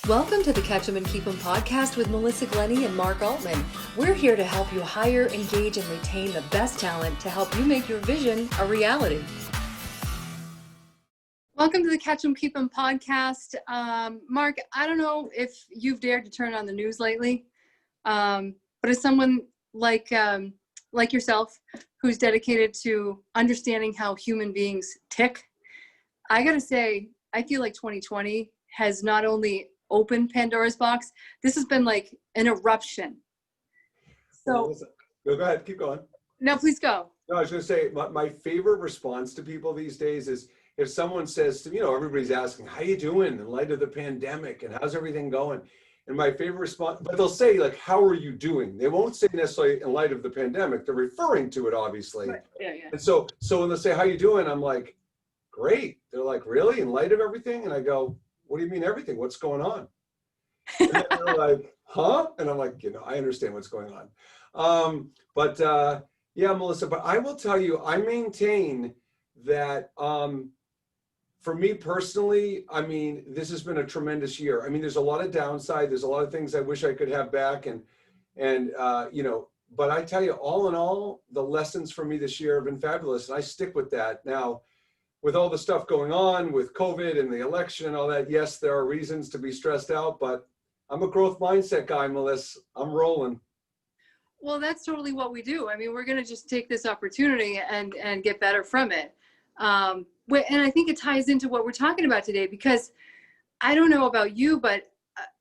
Welcome to the Catch 'em and Keep 'em podcast with Melissa Glenny and Mark Altman. We're here to help you hire, engage, and retain the best talent to help you make your vision a reality. Welcome to the Catch 'em Keep 'em podcast. Mark, I don't know if you've dared to turn on the news lately, but as someone like yourself who's dedicated to understanding how human beings tick, I gotta say, I feel like 2020 has not only opened Pandora's box, this has been like an eruption. So go ahead, keep going. No, please go. No, I was going to say my favorite response to people these days is if someone says to me, everybody's asking, how you doing in light of the pandemic and how's everything going? And my favorite response, but they'll say like, how are you doing? They won't say necessarily in light of the pandemic. They're referring to it, obviously. Right. Yeah. And so when they say, how you doing? I'm like, great. They're like, really? In light of everything? And I go, what do you mean everything? What's going on? And they're like, huh? And I'm like, I understand what's going on. Yeah, Melissa, but I will tell you, I maintain that for me personally, this has been a tremendous year. There's a lot of downside. There's a lot of things I wish I could have back. But I tell you, all in all, the lessons for me this year have been fabulous. And I stick with that. Now, with all the stuff going on with COVID and the election and all that, yes, there are reasons to be stressed out, but I'm a growth mindset guy, Melissa. I'm rolling. Well, that's totally what we do. We're going to just take this opportunity and get better from it. And I think it ties into what we're talking about today, because I don't know about you, but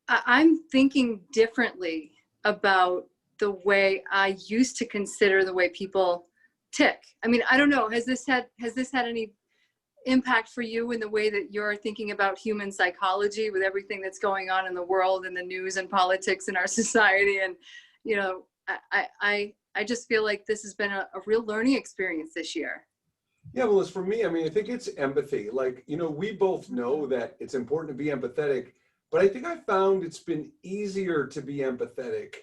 I'm thinking differently about the way I used to consider the way people tick. I don't know. Has this had any impact for you in the way that you're thinking about human psychology with everything that's going on in the world and the news and politics in our society? And, I just feel like this has been a real learning experience this year. Yeah, well, as for me, I think it's empathy. We both know that it's important to be empathetic, but I think I found it's been easier to be empathetic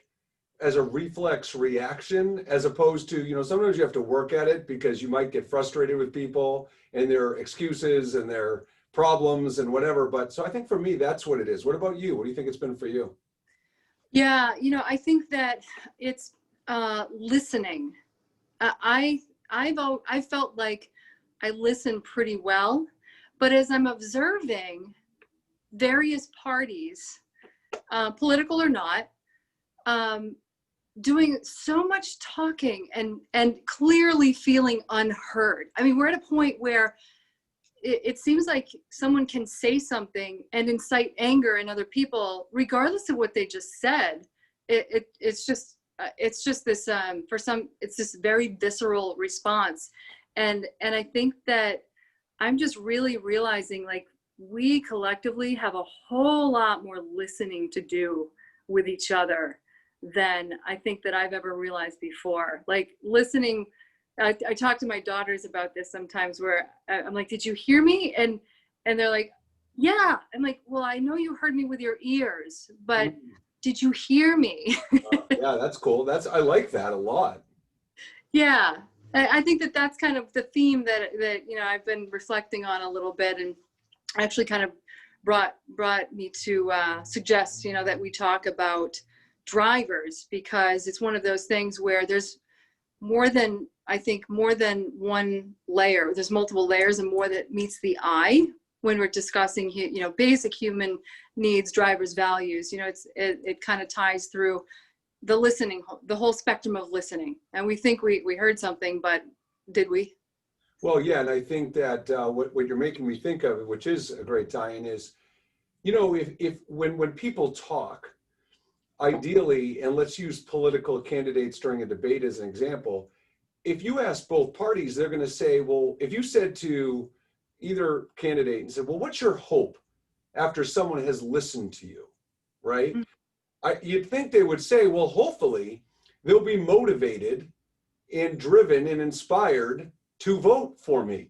as a reflex reaction, as opposed to, sometimes you have to work at it because you might get frustrated with people and their excuses and their problems and whatever. But so I think for me, that's what it is. What about you? What do you think it's been for you? Yeah, I think that it's listening. I felt like I listened pretty well, but as I'm observing various parties, political or not, doing so much talking and clearly feeling unheard. We're at a point where it seems like someone can say something and incite anger in other people, regardless of what they just said. It's just this for some, it's this very visceral response, and I think that I'm just really realizing like we collectively have a whole lot more listening to do with each other than I think that I've ever realized before. Like listening, I talk to my daughters about this sometimes, where I'm like, did you hear me? And they're like, yeah. I'm like, well, I know you heard me with your ears, but did you hear me? Yeah, that's cool. I like that a lot. Yeah. I think that that's kind of the theme that I've been reflecting on a little bit, and actually kind of brought me to suggest, that we talk about drivers, because it's one of those things where there's more than one layer. There's multiple layers and more that meets the eye when we're discussing, basic human needs, drivers' values. It kind of ties through the listening, the whole spectrum of listening. And we think we heard something, but did we? Well, yeah, and I think that what you're making me think of, which is a great tie-in, is, if when people talk, ideally, and let's use political candidates during a debate as an example, if you ask both parties, they're going to say, well, if you said to either candidate and said, well, what's your hope after someone has listened to you, right? You'd think they would say, well, hopefully they'll be motivated and driven and inspired to vote for me,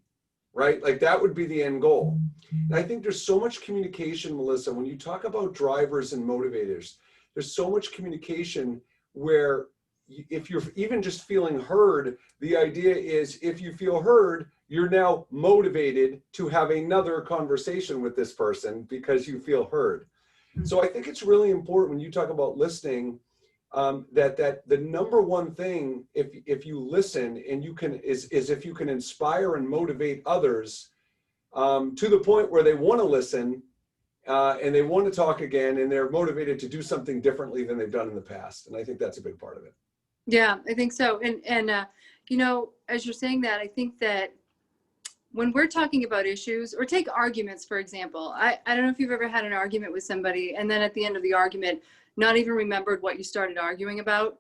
right? Like that would be the end goal. And I think there's so much communication, Melissa, when you talk about drivers and motivators, there's so much communication where if you're even just feeling heard, the idea is if you feel heard, you're now motivated to have another conversation with this person because you feel heard. So I think it's really important when you talk about listening, that the number one thing, if you listen and you can, is if you can inspire and motivate others to the point where they want to listen and they want to talk again, and they're motivated to do something differently than they've done in the past. And I think that's a big part of it. Yeah, I think so. And you know, as you're saying that, I think that when we're talking about issues, or take arguments, for example, I don't know if you've ever had an argument with somebody and then at the end of the argument, not even remembered what you started arguing about.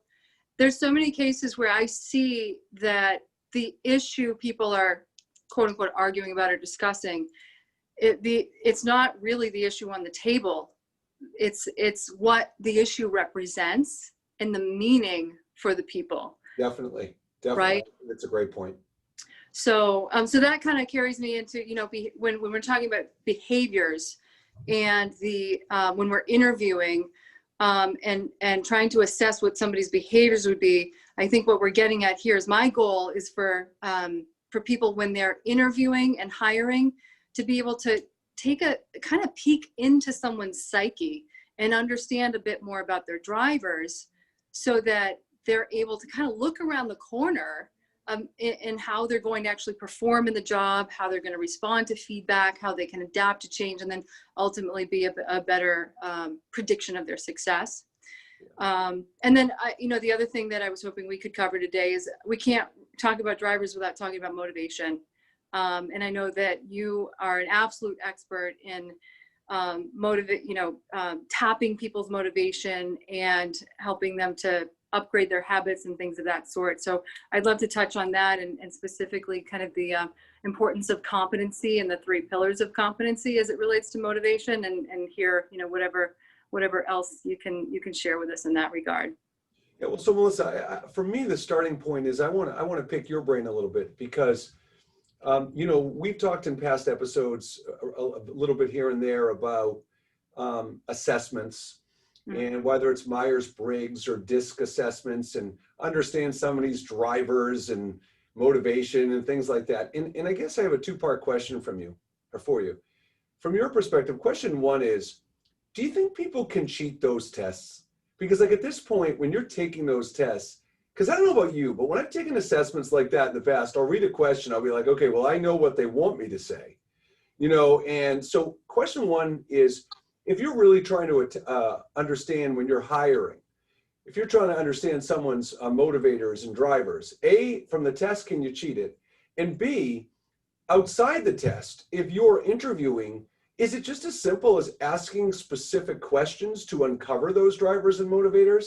There's so many cases where I see that the issue people are quote unquote arguing about or discussing, it's not really the issue on the table. It's what the issue represents and the meaning for the people. Definitely. Right? That's a great point. So, so that kind of carries me into, you know, when we're talking about behaviors and when we're interviewing and trying to assess what somebody's behaviors would be, I think what we're getting at here is my goal is for people when they're interviewing and hiring to be able to take a kind of peek into someone's psyche and understand a bit more about their drivers so that they're able to kind of look around the corner in how they're going to actually perform in the job, how they're going to respond to feedback, how they can adapt to change, and then ultimately be a better prediction of their success. And then, you know, the other thing that I was hoping we could cover today is we can't talk about drivers without talking about motivation. And I know that you are an absolute expert in tapping people's motivation and helping them to upgrade their habits and things of that sort. So I'd love to touch on that and specifically kind of the importance of competency and the 3 pillars of competency as it relates to motivation, and hear, you know, whatever else you can share with us in that regard. Yeah, well, so Melissa, for me, the starting point is I want to pick your brain a little bit because, you know, we've talked in past episodes a little bit here and there about assessments. And whether it's Myers-Briggs or DISC assessments, and understand somebody's drivers and motivation and things like that. And I guess I have a 2-part question from you, or for you. From your perspective, question 1 is, do you think people can cheat those tests? Because like at this point, when you're taking those tests, because I don't know about you, but when I've taken assessments like that in the past, I'll read a question, I'll be like, okay, well, I know what they want me to say, you know? And so question 1 is, if you're really trying to understand when you're hiring, if you're trying to understand someone's motivators and drivers, A, from the test, can you cheat it? And B, outside the test, if you're interviewing, is it just as simple as asking specific questions to uncover those drivers and motivators?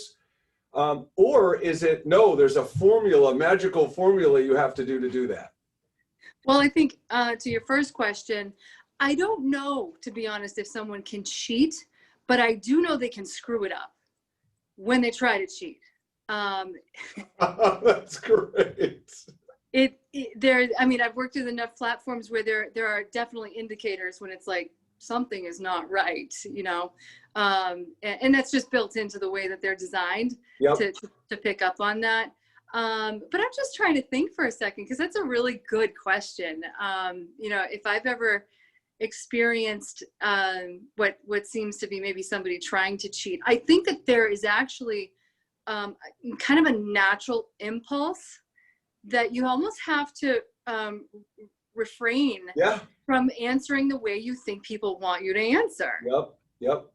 Or is it, no, there's a formula, magical formula you have to do that? Well, I think to your first question, I don't know, to be honest, if someone can cheat, but I do know they can screw it up when they try to cheat. That's great. I mean, I've worked with enough platforms where there are definitely indicators when it's like something is not right, you know, and that's just built into the way that they're designed. Yep. to pick up on that. But I'm just trying to think for a second, because that's a really good question. You know, if I've ever experienced what seems to be maybe somebody trying to cheat, I think that there is actually kind of a natural impulse that you almost have to refrain from answering the way you think people want you to answer. Yep.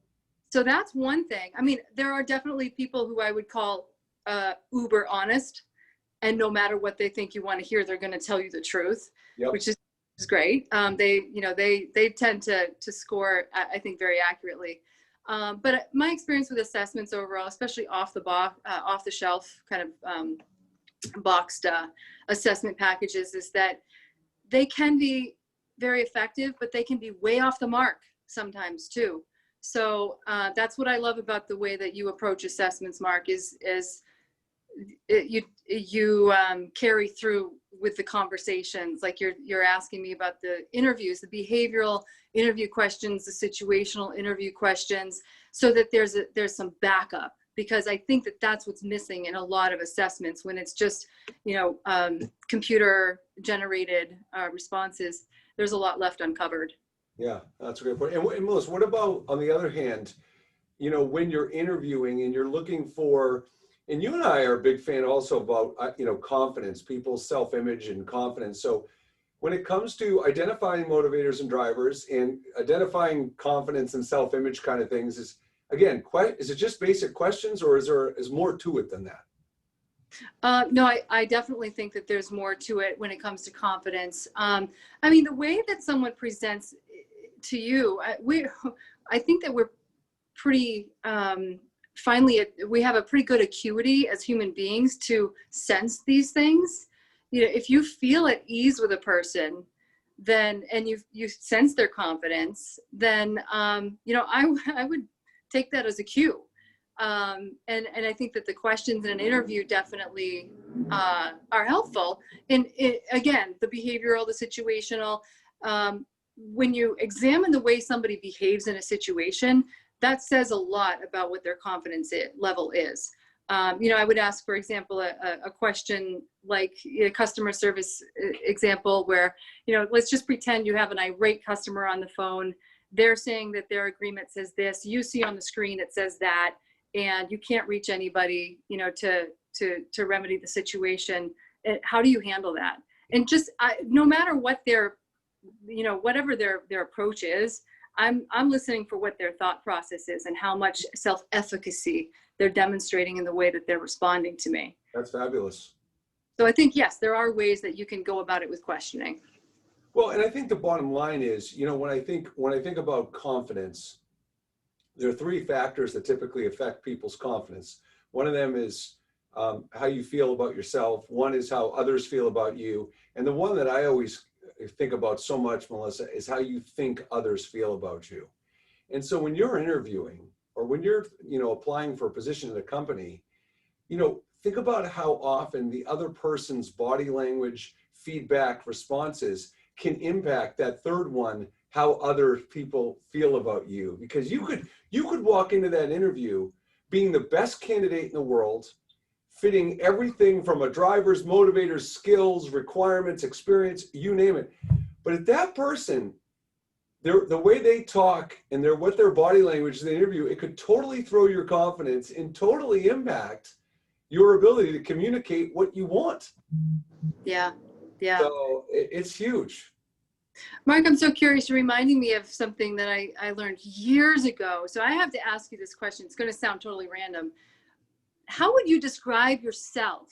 So that's one thing. I mean, there are definitely people who I would call uber honest, and no matter what they think you want to hear, they're going to tell you the truth, which is great. They tend to score, I think, very accurately. But my experience with assessments overall, especially off the shelf kind of boxed assessment packages, is that they can be very effective, but they can be way off the mark sometimes too. So that's what I love about the way that you approach assessments, Mark, is you carry through with the conversations. Like you're asking me about the interviews, the behavioral interview questions, the situational interview questions, so that there's some backup, because I think that that's what's missing in a lot of assessments when it's just, computer generated responses. There's a lot left uncovered. Yeah, that's a great point. And Melissa, what about, on the other hand, when you're interviewing and you're looking for, and you and I are a big fan also about, confidence, people's self-image and confidence. So when it comes to identifying motivators and drivers and identifying confidence and self-image kind of things, is it just basic questions, or is more to it than that? No, I definitely think that there's more to it when it comes to confidence. I mean, the way that someone presents to you, I think that we're pretty, we have a pretty good acuity as human beings to sense these things. If you feel at ease with a person, then, and you sense their confidence, then, I would take that as a cue. And I think that the questions in an interview definitely are helpful. And again, the behavioral, the situational, when you examine the way somebody behaves in a situation, that says a lot about what their confidence level is. I would ask, for example, a question like a customer service example where, let's just pretend you have an irate customer on the phone. They're saying that their agreement says this, you see on the screen it says that, and you can't reach anybody, to remedy the situation. How do you handle that? And just no matter what their, whatever their approach is, I'm listening for what their thought process is and how much self-efficacy they're demonstrating in the way that they're responding to me. That's fabulous. So I think, yes, there are ways that you can go about it with questioning. Well, and I think the bottom line is, when I think about confidence, there are three factors that typically affect people's confidence. One of them is how you feel about yourself. One is how others feel about you. And the one that I always think about so much, Melissa, is how you think others feel about you. And so when you're interviewing or when you're, applying for a position in a company, think about how often the other person's body language, feedback, responses can impact that third one, how other people feel about you. Because you could walk into that interview being the best candidate in the world, fitting everything from a driver's, motivators, skills, requirements, experience, you name it. But if that person, the way they talk and what their body language in the interview, it could totally throw your confidence and totally impact your ability to communicate what you want. Yeah. Yeah. So it's huge. Mark, I'm so curious. You're reminding me of something that I learned years ago. So I have to ask you this question. It's going to sound totally random. How would you describe yourself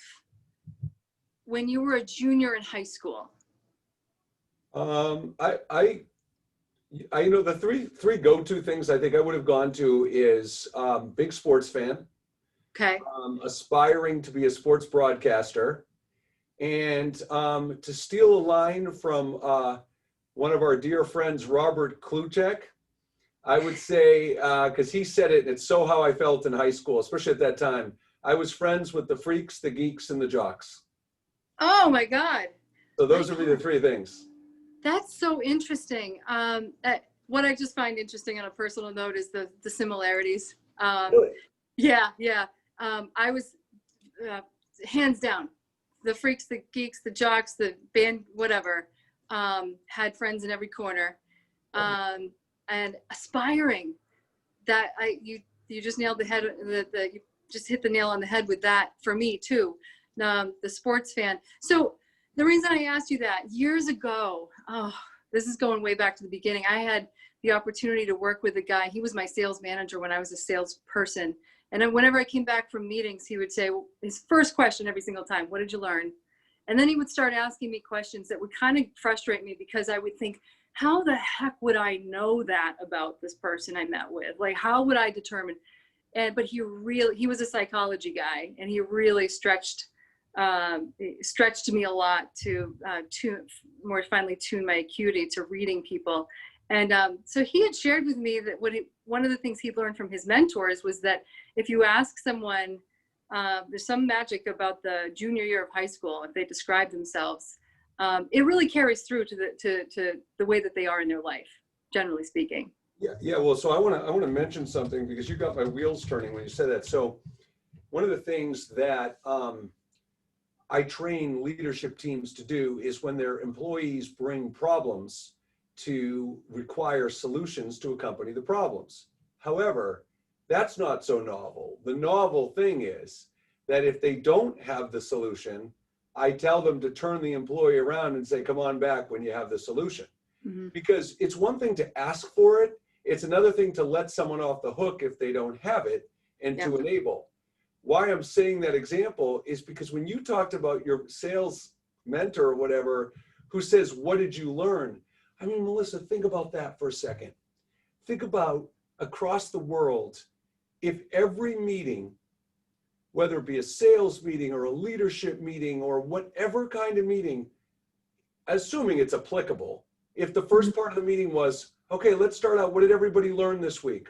when you were a junior in high school? The three go-to things I think I would have gone to is big sports fan, Okay. Aspiring to be a sports broadcaster, and to steal a line from one of our dear friends, Robert Kluchek, I would say, because he said it, and it's so how I felt in high school, especially at that time. I was friends with the freaks, the geeks, and the jocks. Oh my God. So those would be the three things. That's so interesting. What I just find interesting on a personal note is the similarities. Really? Yeah. I was hands down, the freaks, the geeks, the jocks, the band, whatever, had friends in every corner, and aspiring. That you just nailed the head. You just hit the nail on the head with that for me too. The sports fan. So the reason I asked you that years ago, this is going way back to the beginning. I had the opportunity to work with a guy. He was my sales manager when I was a salesperson. And then whenever I came back from meetings, he would say, his first question every single time, what did you learn? And then he would start asking me questions that would kind of frustrate me, because I would think, how the heck would I know that about this person I met with? Like, how would I determine? But he was a psychology guy, and he really stretched me a lot to more finally tune my acuity to reading people. And so he had shared with me that one of the things he learned from his mentors was that if you ask someone, there's some magic about the junior year of high school, if they describe themselves, it really carries through to the way that they are in their life, generally speaking. Yeah. Well, so I want to mention something, because you got my wheels turning when you said that. So one of the things that I train leadership teams to do is, when their employees bring problems, to require solutions to accompany the problems. However, That's not so novel. The novel thing is that if they don't have the solution, I tell them to turn the employee around and say, come on back when you have the solution. Mm-hmm. Because it's one thing to ask for it. It's another thing to let someone off the hook if they don't have it, and to enable. Why I'm saying that example is because when you talked about your sales mentor or whatever, who says, what did you learn? I mean, Melissa, think about that for a second. Think about across the world, if every meeting, whether it be a sales meeting or a leadership meeting or whatever kind of meeting, assuming it's applicable, if the first part of the meeting was, okay, let's start out, what did everybody learn this week?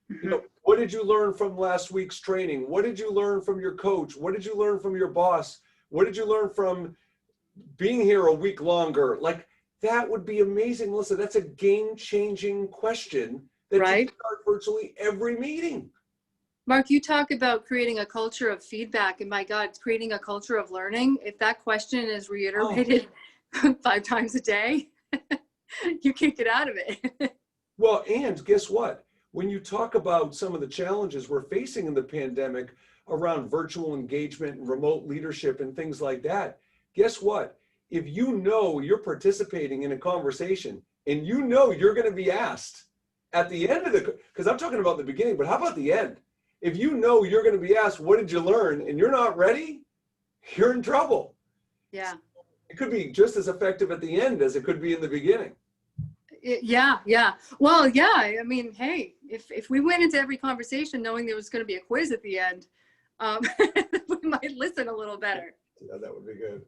You know, what did you learn from last week's training? What did you learn from your coach? What did you learn from your boss? What did you learn from being here a week longer? Like, that would be amazing, Melissa. That's a game-changing question that you start virtually every meeting. Mark, you talk about creating a culture of feedback, and my God, creating a culture of learning. If that question is reiterated 5 times a day, you can't get out of it. Well, and guess what? When you talk about some of the challenges we're facing in the pandemic around virtual engagement and remote leadership and things like that, guess what? If you know you're participating in a conversation and you know you're going to be asked at the end of the, because I'm talking about the beginning, but how about the end? If you know you're going to be asked, what did you learn? And you're not ready, you're in trouble. Yeah. It could be just as effective at the end as it could be in the beginning. Yeah. Well, yeah. I mean, hey, if we went into every conversation knowing there was going to be a quiz at the end, we might listen a little better. Yeah, that would be good.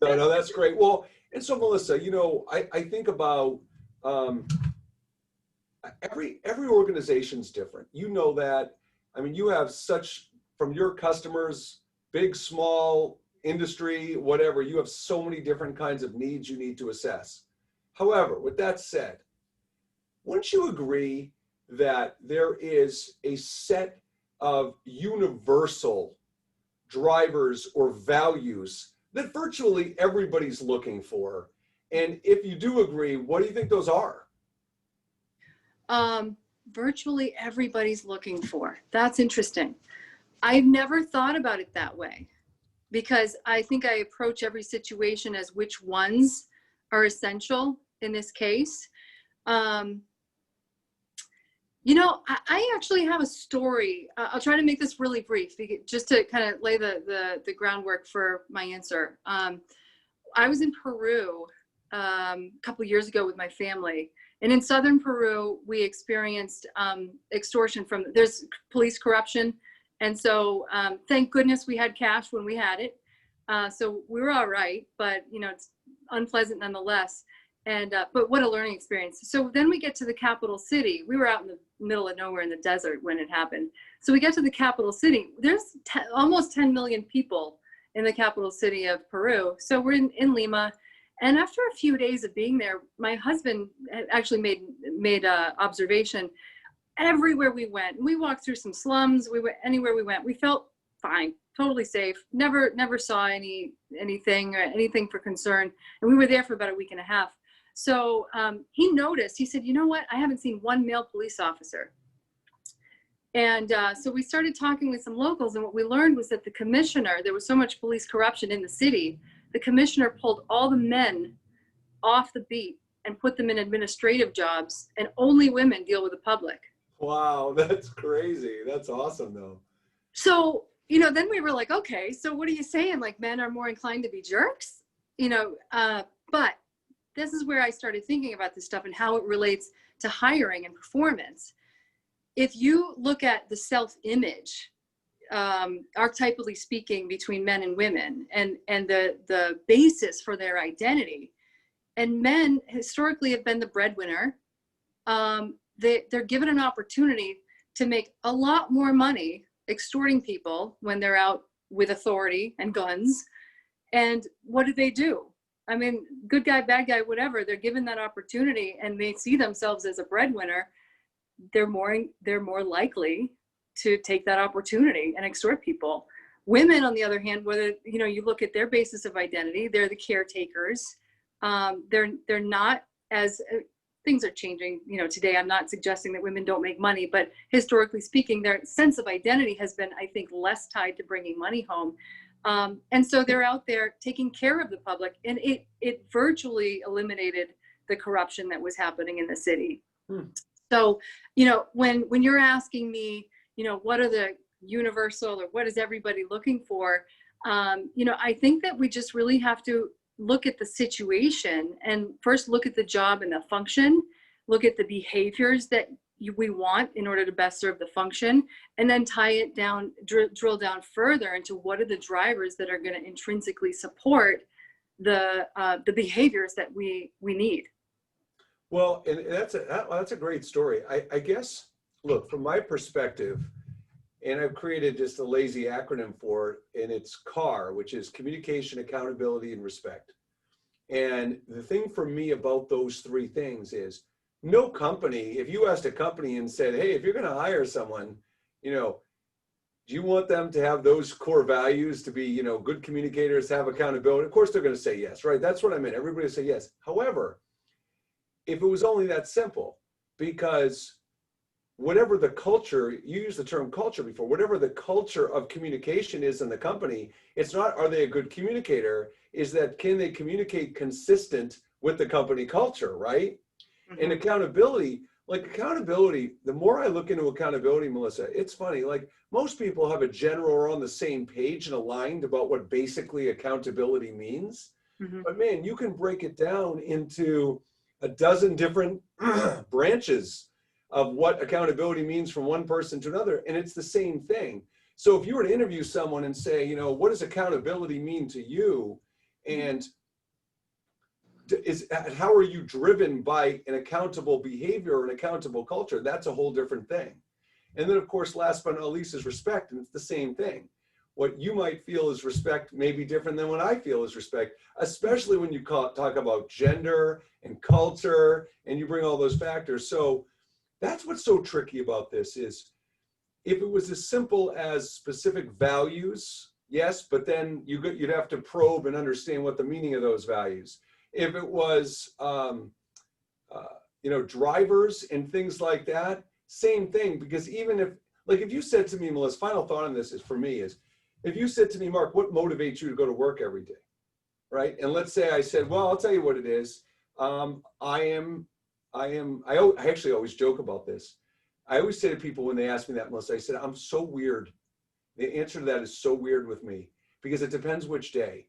So, no, that's great. Well, and so Melissa, you know, I think about every organization's different. You know that. I mean, you have such, from your customers, big, small, industry, whatever, you have so many different kinds of needs you need to assess. However, with that said, wouldn't you agree that there is a set of universal drivers or values that virtually everybody's looking for? And if you do agree, what do you think those are? Virtually everybody's looking for. That's interesting. I've never thought about it that way, because I think I approach every situation as which ones are essential in this case. You know, I actually have a story. I'll try to make this really brief, just to kind of lay the groundwork for my answer. I was in Peru a couple of years ago with my family. And in southern Peru, we experienced extortion from, there's police corruption. And so thank goodness we had cash when we had it. So we were all right, but you know, it's unpleasant nonetheless. And but what a learning experience. So then we get to the capital city. We were out in the middle of nowhere in the desert when it happened. So we get to the capital city. There's almost 10 million people in the capital city of Peru. So we're in Lima. And after a few days of being there, my husband had actually made observation. Everywhere we went, we walked through some slums. We went anywhere we went, we felt fine, totally safe. Never saw anything or anything for concern. And we were there for about a week and a half. So he noticed. He said, "You know what? I haven't seen one male police officer." And so we started talking with some locals, and what we learned was that the commissioner, there was so much police corruption in the city, the commissioner pulled all the men off the beat and put them in administrative jobs, and only women deal with the public. Wow, that's crazy. That's awesome, though. So, you know, then we were like, okay, so what are you saying? Like, men are more inclined to be jerks? You know, but this is where I started thinking about this stuff and how it relates to hiring and performance. If you look at the self-image, archetypally speaking, between men and women, and the basis for their identity, and men historically have been the breadwinner, they're given an opportunity to make a lot more money extorting people when they're out with authority and guns. And what do? I mean, good guy, bad guy, whatever, they're given that opportunity and they see themselves as a breadwinner. They're more likely to take that opportunity and extort people. Women, on the other hand, whether, you know, you look at their basis of identity, they're the caretakers. They're not as, things are changing, today. I'm not suggesting that women don't make money, but historically speaking, their sense of identity has been, I think, less tied to bringing money home. And so they're out there taking care of the public, and it virtually eliminated the corruption that was happening in the city. So, when you're asking me, what are the universal, or what is everybody looking for? I think that we just really have to look at the situation, and first look at the job and the function, look at the behaviors that we want in order to best serve the function, and then tie it down, drill down further into what are the drivers that are going to intrinsically support the behaviors that we need. Well, and that's a great story. I guess, look, from my perspective, and I've created just a lazy acronym for it, and it's CAR, which is communication, accountability, and respect. And the thing for me about those three things is, no company, if you asked a company and said, hey, if you're going to hire someone, do you want them to have those core values, to be, good communicators, have accountability? Of course, they're going to say yes, right? That's what I meant. Everybody will say yes. However, if it was only that simple, because whatever the culture, you used the term culture before, whatever the culture of communication is in the company, it's not, are they a good communicator? Is that, can they communicate consistent with the company culture, right? Mm-hmm. And accountability, the more I look into accountability, Melissa, it's funny, like most people have a general or on the same page and aligned about what basically accountability means. Mm-hmm. But man, you can break it down into a dozen different branches of what accountability means from one person to another, and it's the same thing. So if you were to interview someone and say, what does accountability mean to you, and how are you driven by an accountable behavior or an accountable culture, that's a whole different thing. And then, of course, last but not least is respect, and it's the same thing. What you might feel is respect may be different than what I feel is respect, especially when you talk about gender and culture, and you bring all those factors. So that's what's so tricky about this is, if it was as simple as specific values, yes, but then you'd have to probe and understand what the meaning of those values. If it was, drivers and things like that, same thing. Because even if you said to me, Melissa, final thought on this is, for me, is if you said to me, Mark, what motivates you to go to work every day, right? And let's say I said, well, I'll tell you what it is. I actually always joke about this. I always say to people when they ask me that, Melissa, I said, I'm so weird. The answer to that is so weird with me, because it depends which day.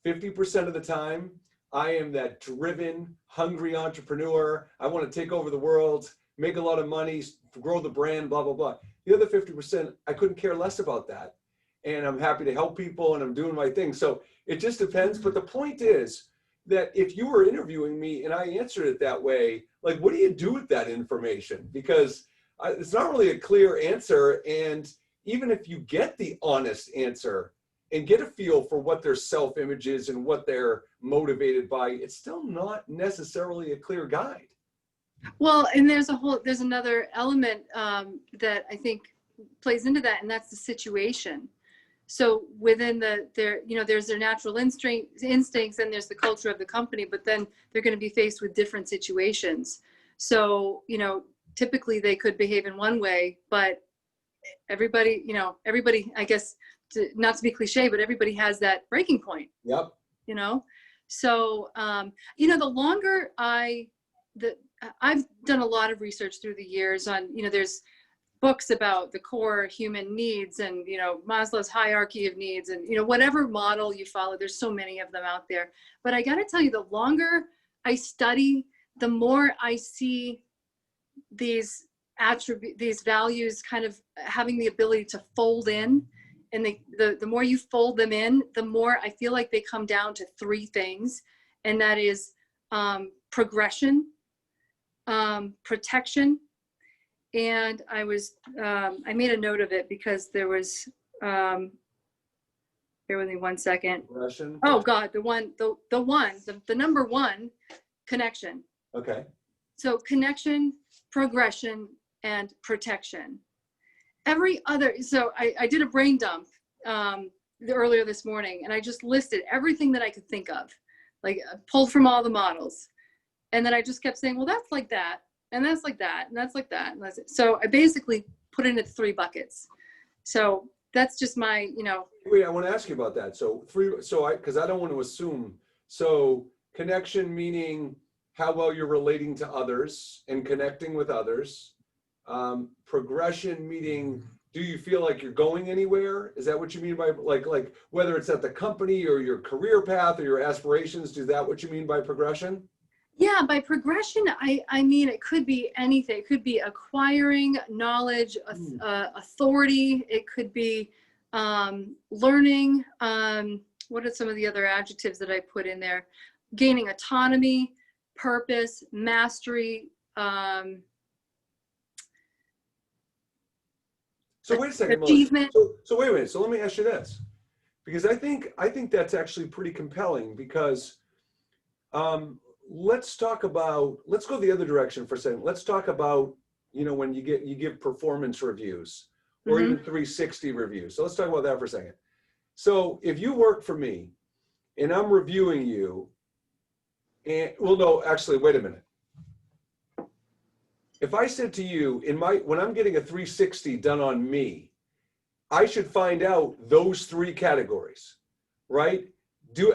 50% of the time, I am that driven, hungry entrepreneur. I want to take over the world, make a lot of money, grow the brand, blah, blah, blah. The other 50%, I couldn't care less about that. And I'm happy to help people, and I'm doing my thing. So it just depends. But the point is that if you were interviewing me and I answered it that way, like, what do you do with that information? Because it's not really a clear answer. And even if you get the honest answer and get a feel for what their self-image is and what they're motivated by, it's still not necessarily a clear guide. Well, and there's another element that I think plays into that, and that's the situation. So within there's their natural instincts, and there's the culture of the company, but then they're going to be faced with different situations. So, typically they could behave in one way, but everybody, I guess, not to be cliche, but everybody has that breaking point. Yep. So, the longer I've done a lot of research through the years on, there's books about the core human needs and, Maslow's hierarchy of needs and, whatever model you follow, there's so many of them out there. But I got to tell you, the longer I study, the more I see these values kind of having the ability to fold in. And the more you fold them in, the more I feel like they come down to three things. And that is progression, protection, and I made a note of it because there was, bear with me 1 second. Progression. Oh God, the number one, connection. Okay. So connection, progression, and protection. So I did a brain dump earlier this morning, and I just listed everything that I could think of, like pulled from all the models. And then I just kept saying, well, that's like that, and that's like that, and that's like that. And that's it. So I basically put it into 3 buckets. So that's just my, Wait, I want to ask you about that. So because I don't want to assume. So connection meaning how well you're relating to others and connecting with others. Progression meaning, do you feel like you're going anywhere? Is that what you mean by like whether it's at the company or your career path or your aspirations? Is that what you mean by progression? Yeah, by progression, I mean, it could be anything. It could be acquiring knowledge, authority. It could be learning. What are some of the other adjectives that I put in there? Gaining autonomy, purpose, mastery. So wait a second, Melissa. Achievement. So wait a minute. So let me ask you this, because I think that's actually pretty compelling because let's go the other direction for a second. Let's talk about, when you give performance reviews or even 360 reviews. So let's talk about that for a second. So if you work for me and I'm reviewing you and no, actually, wait a minute. If I said to you when I'm getting a 360 done on me, I should find out those 3 categories, right?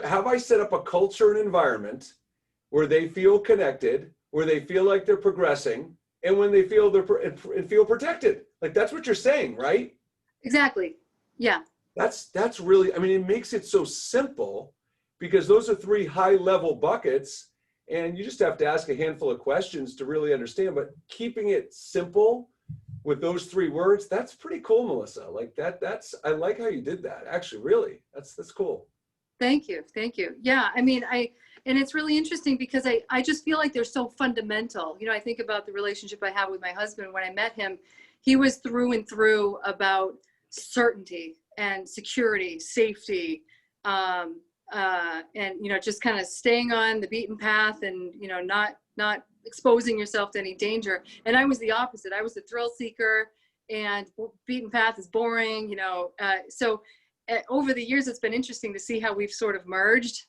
Have I set up a culture and environment where they feel connected, where they feel like they're progressing, and when they feel feel protected? Like that's what you're saying, right? Exactly. Yeah. That's really, I mean, it makes it so simple because those are 3 high-level buckets, and you just have to ask a handful of questions to really understand. But keeping it simple with those 3 words, that's pretty cool, Melissa. Like I like how you did that. Actually, really, that's cool. Thank you. Yeah, I mean, and it's really interesting because I just feel like they're so fundamental. I think about the relationship I have with my husband. When I met him, he was through and through about certainty and security, safety, and just kind of staying on the beaten path and not exposing yourself to any danger. And I was the opposite. I was the thrill seeker, and beaten path is boring. So over the years, it's been interesting to see how we've sort of merged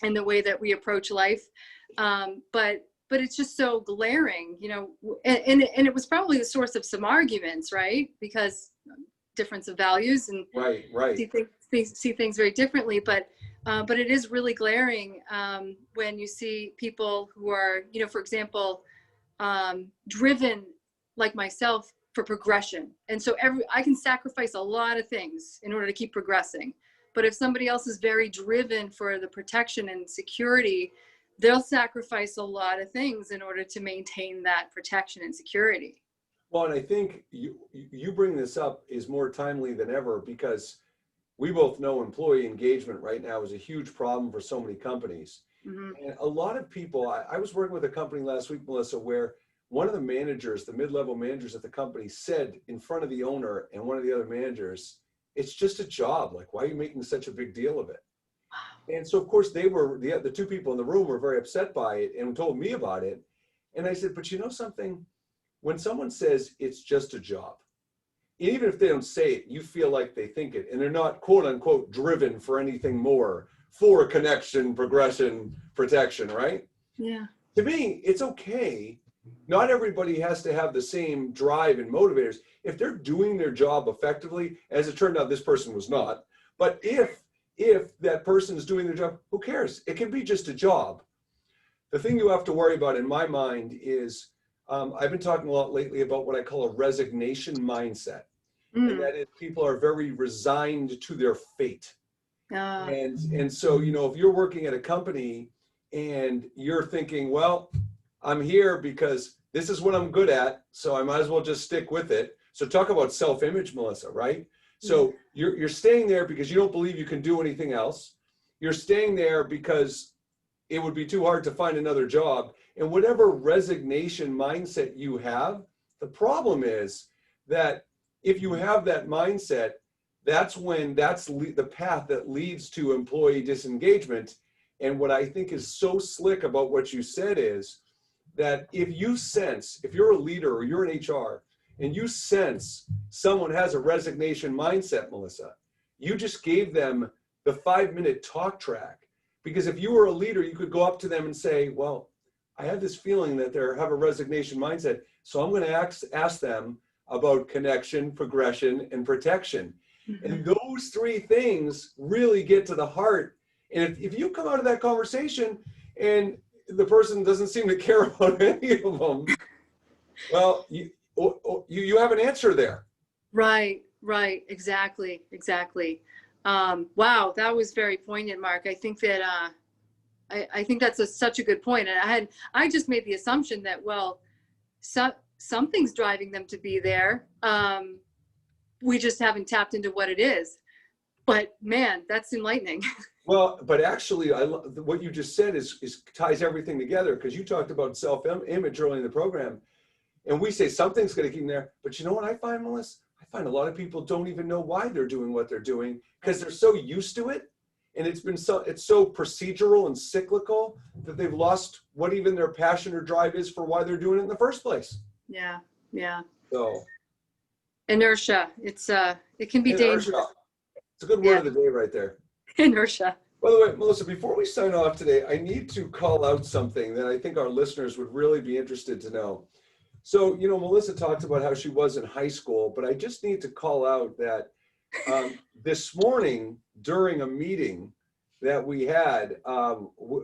in the way that we approach life. But it's just so glaring, and it was probably the source of some arguments, right? Because difference of values and right. see things very differently. But it is really glaring when you see people who are, for example, driven like myself for progression. And so I can sacrifice a lot of things in order to keep progressing. But if somebody else is very driven for the protection and security, they'll sacrifice a lot of things in order to maintain that protection and security. Well, and I think you bring this up is more timely than ever because we both know employee engagement right now is a huge problem for so many companies. And a lot of people, I was working with a company last week, Melissa, where one of the managers, the mid-level managers at the company said in front of the owner and one of the other managers, it's just a job. Like, why are you making such a big deal of it? And so, of course, the 2 people in the room were very upset by it and told me about it. And I said, but you know something? When someone says it's just a job, even if they don't say it, you feel like they think it, and they're not quote unquote driven for anything more for connection, progression, protection, right? Yeah. To me, it's okay. Not everybody has to have the same drive and motivators. If they're doing their job effectively, as it turned out, this person was not. But if that person is doing their job, who cares? It can be just a job. The thing you have to worry about in my mind is, I've been talking a lot lately about what I call a resignation mindset. And that is people are very resigned to their fate. And so, if you're working at a company and you're thinking, well, I'm here because this is what I'm good at, so I might as well just stick with it. So talk about self-image, Melissa, right? So you're staying there because you don't believe you can do anything else. You're staying there because it would be too hard to find another job. And whatever resignation mindset you have, the problem is that if you have that mindset, that's the path that leads to employee disengagement. And what I think is so slick about what you said is that if you're a leader or you're in HR and you sense someone has a resignation mindset, Melissa, you just gave them the 5-minute talk track. Because if you were a leader, you could go up to them and say, well, I have this feeling that they have a resignation mindset. So I'm going to ask them about connection, progression, and protection. Mm-hmm. And those three things really get to the heart. And if you come out of that conversation and the person doesn't seem to care about any of them, well, you have an answer there. Right, right, exactly, exactly. Wow, that was very poignant, Mark. I think that I think that's such a good point. And I just made the assumption that, well, something's driving them to be there. We just haven't tapped into what it is. But man, that's enlightening. Well, but actually, what you just said is ties everything together, because you talked about self-image early in the program, and we say something's going to keep them there. But you know what I find, Melissa? I find a lot of people don't even know why they're doing what they're doing, because they're so used to it, and it's so procedural and cyclical that they've lost what even their passion or drive is for why they're doing it in the first place. Yeah, yeah. So inertia. It can be dangerous. It's a good word of the day right there. Inertia. By the way, Melissa, before we sign off today, I need to call out something that I think our listeners would really be interested to know. So, Melissa talked about how she was in high school, but I just need to call out that this morning during a meeting that we had,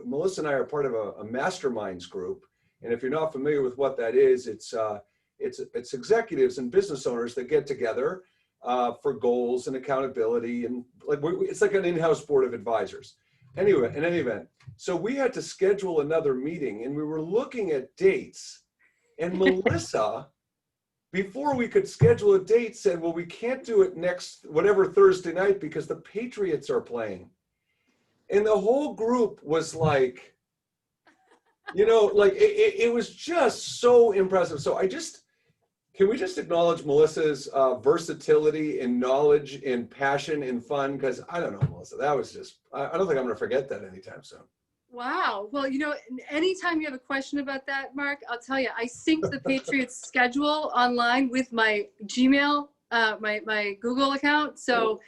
Melissa and I are part of a masterminds group. And if you're not familiar with what that is, it's executives and business owners that get together for goals and accountability, and it's like an in-house board of advisors. Anyway, in any event, so we had to schedule another meeting, and we were looking at dates, and Melissa, before we could schedule a date, said, well, we can't do it next whatever Thursday night because the Patriots are playing. And the whole group was like, it was just so impressive. So can we just acknowledge Melissa's versatility and knowledge and passion and fun? Because I don't know, Melissa, that was just, I don't think I'm going to forget that anytime soon. Wow. Well, anytime you have a question about that, Mark, I'll tell you, I sync the Patriots schedule online with my Gmail, my Google account. So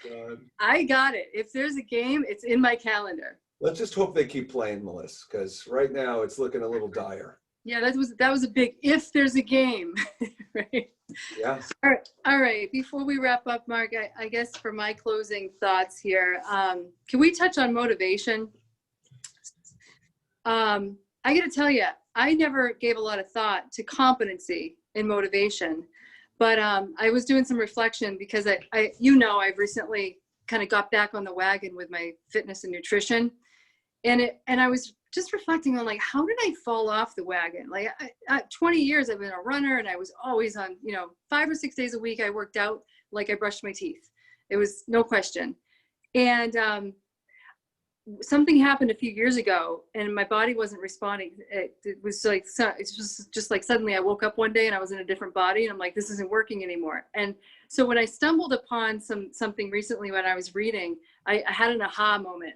I got it. If there's a game, it's in my calendar. Let's just hope they keep playing, Melissa, because right now it's looking a little dire. Yeah, that was a big if there's a game, right? Yeah. All right. Before we wrap up, Mark, I guess for my closing thoughts here, can we touch on motivation? I got to tell you, I never gave a lot of thought to competency in motivation, but I was doing some reflection because I've recently kind of got back on the wagon with my fitness and nutrition, and I was just reflecting on, like, how did I fall off the wagon? Like, 20 years I've been a runner, and I was always on, 5 or 6 days a week I worked out like I brushed my teeth. It was no question. And something happened a few years ago, and my body wasn't responding. It was just like suddenly I woke up one day and I was in a different body, and I'm like, this isn't working anymore. And so when I stumbled upon something recently when I was reading, I had an aha moment.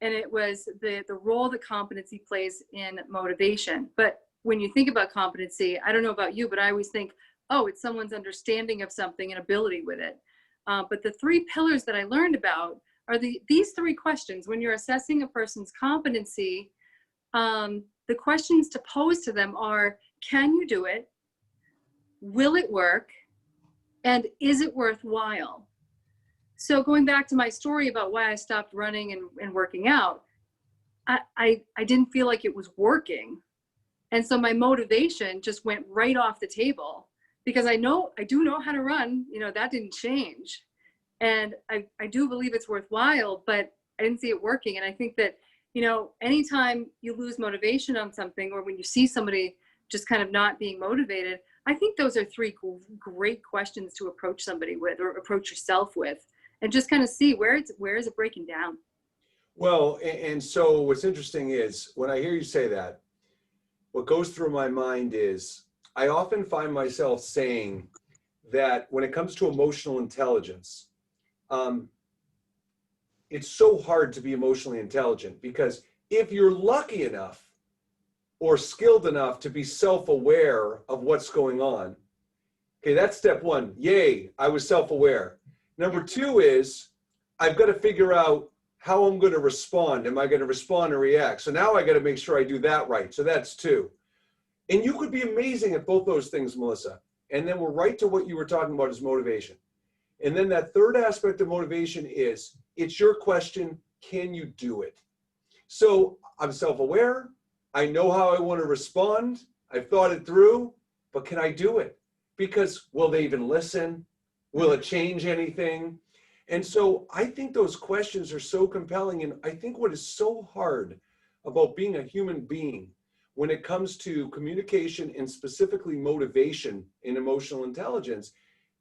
And it was the role that competency plays in motivation. But when you think about competency, I don't know about you, but I always think, oh, it's someone's understanding of something and ability with it. But the 3 pillars that I learned about are these 3 questions. When you're assessing a person's competency, the questions to pose to them are, can you do it? Will it work? And is it worthwhile? So going back to my story about why I stopped running and working out, I didn't feel like it was working. And so my motivation just went right off the table, because I do know how to run, that didn't change. And I do believe it's worthwhile, but I didn't see it working. And I think that, anytime you lose motivation on something, or when you see somebody just kind of not being motivated, I think those are 3 great questions to approach somebody with, or approach yourself with. And just kind of see where is it breaking down. Well, and so what's interesting is when I hear you say that, what goes through my mind is I often find myself saying that when it comes to emotional intelligence, it's so hard to be emotionally intelligent, because if you're lucky enough or skilled enough to be self-aware of what's going on, okay, that's step 1. Yay, I was self-aware. Number 2 is I've got to figure out how I'm going to respond. Am I going to respond or react? So now I got to make sure I do that right. So that's 2. And you could be amazing at both those things, Melissa. And then we're right to what you were talking about is motivation. And then that third aspect of motivation is, it's your question, can you do it? So I'm self-aware. I know how I want to respond. I've thought it through, but can I do it? Because will they even listen? Will it change anything? And so I think those questions are so compelling. And I think what is so hard about being a human being when it comes to communication and specifically motivation in emotional intelligence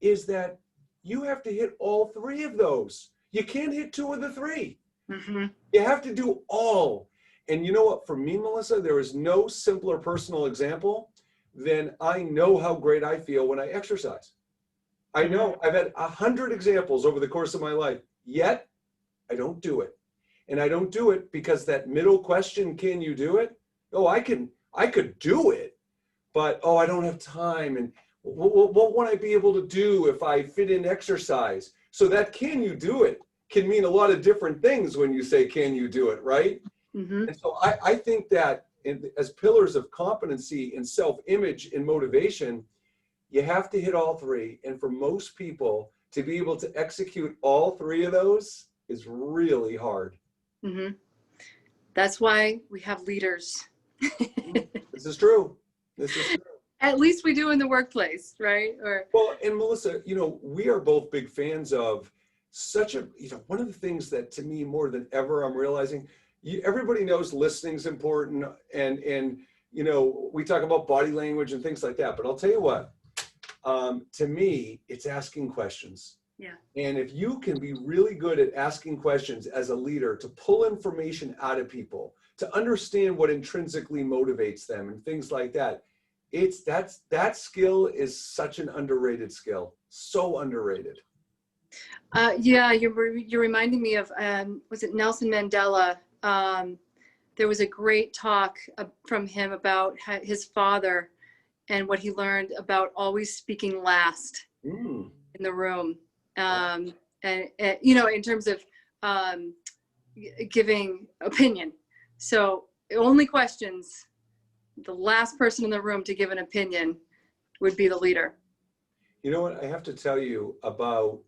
is that you have to hit all three of those. You can't hit two of the three. Mm-hmm. You have to do all. And you know what, for me, Melissa, there is no simpler personal example than I know how great I feel when I exercise. I know I've had 100 examples over the course of my life, yet I don't do it. And I don't do it because that middle question, can you do it? Oh, I could do it, but oh, I don't have time. And what would I be able to do if I fit in exercise? So that can you do it can mean a lot of different things when you say, can you do it, right? Mm-hmm. And so I think that as pillars of competency and self-image and motivation, you have to hit all three. And for most people to be able to execute all three of those is really hard. Mm-hmm. That's why we have leaders. This is true. This is true. At least we do in the workplace, right? Well, and Melissa, we are both big fans of one of the things that to me more than ever I'm realizing, everybody knows listening's important, and we talk about body language and things like that. But I'll tell you what, to me, it's asking questions. Yeah. And if you can be really good at asking questions as a leader to pull information out of people, to understand what intrinsically motivates them and things like that, that skill is such an underrated skill. So underrated. Yeah, you're reminding me of was it Nelson Mandela? There was a great talk from him about his father and what he learned about always speaking last in the room, and in terms of giving opinion. So only questions. The last person in the room to give an opinion would be the leader. You know what? I have to tell you about,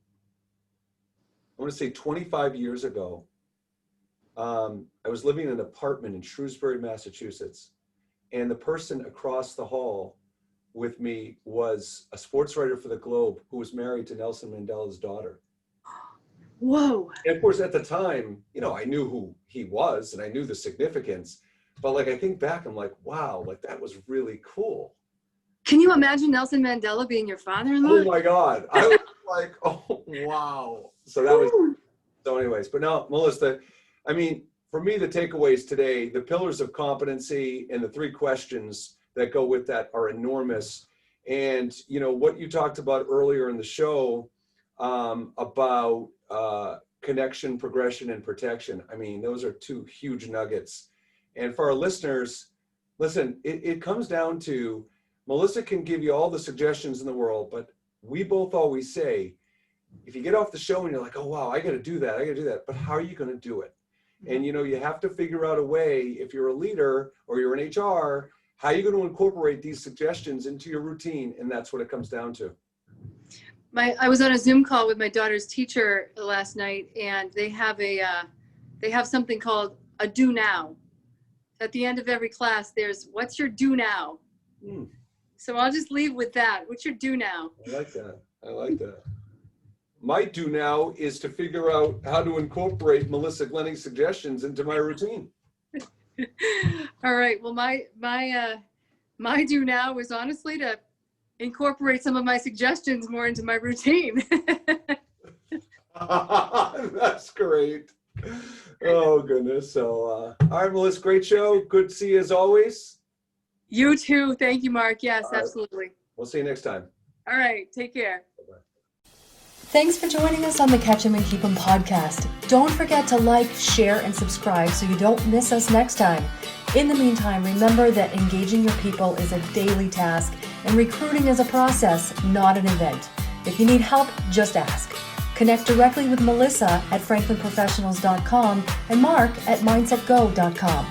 I want to say 25 years ago, I was living in an apartment in Shrewsbury, Massachusetts, and the person across the hall with me was a sports writer for the Globe who was married to Nelson Mandela's daughter. Whoa. And of course, at the time, I knew who he was and I knew the significance. But I think back, I'm like, wow, that was really cool. Can you imagine Nelson Mandela being your father-in-law? Oh my God. I was like, oh, wow. So that was, so anyways, but no, Melissa, for me, the takeaways today, the pillars of competency and the three questions that go with that are enormous. And, what you talked about earlier in the show about connection, progression, and protection. Those are two huge nuggets. And for our listeners, listen, it comes down to, Melissa can give you all the suggestions in the world, but we both always say, if you get off the show and you're like, oh, wow, I got to do that, but how are you going to do it? And, you have to figure out a way, if you're a leader or you're in HR, how are you going to incorporate these suggestions into your routine? And that's what it comes down to. I was on a Zoom call with my daughter's teacher last night, and they have something called a do now. At the end of every class, there's what's your do now? So I'll just leave with that. What's your do now? I like that. My do now is to figure out how to incorporate Melissa Glenning's suggestions into my routine. All right. Well, my do now is honestly to incorporate some of my suggestions more into my routine. That's great. Oh, goodness. So, all right, Melissa, great show. Good to see you as always. You too. Thank you, Mark. Yes, right. Absolutely. We'll see you next time. All right. Take care. Bye-bye. Thanks for joining us on the Catch 'em and Keep 'em podcast. Don't forget to like, share, and subscribe so you don't miss us next time. In the meantime, remember that engaging your people is a daily task and recruiting is a process, not an event. If you need help, just ask. Connect directly with Melissa at franklinprofessionals.com and Mark at mindsetgo.com.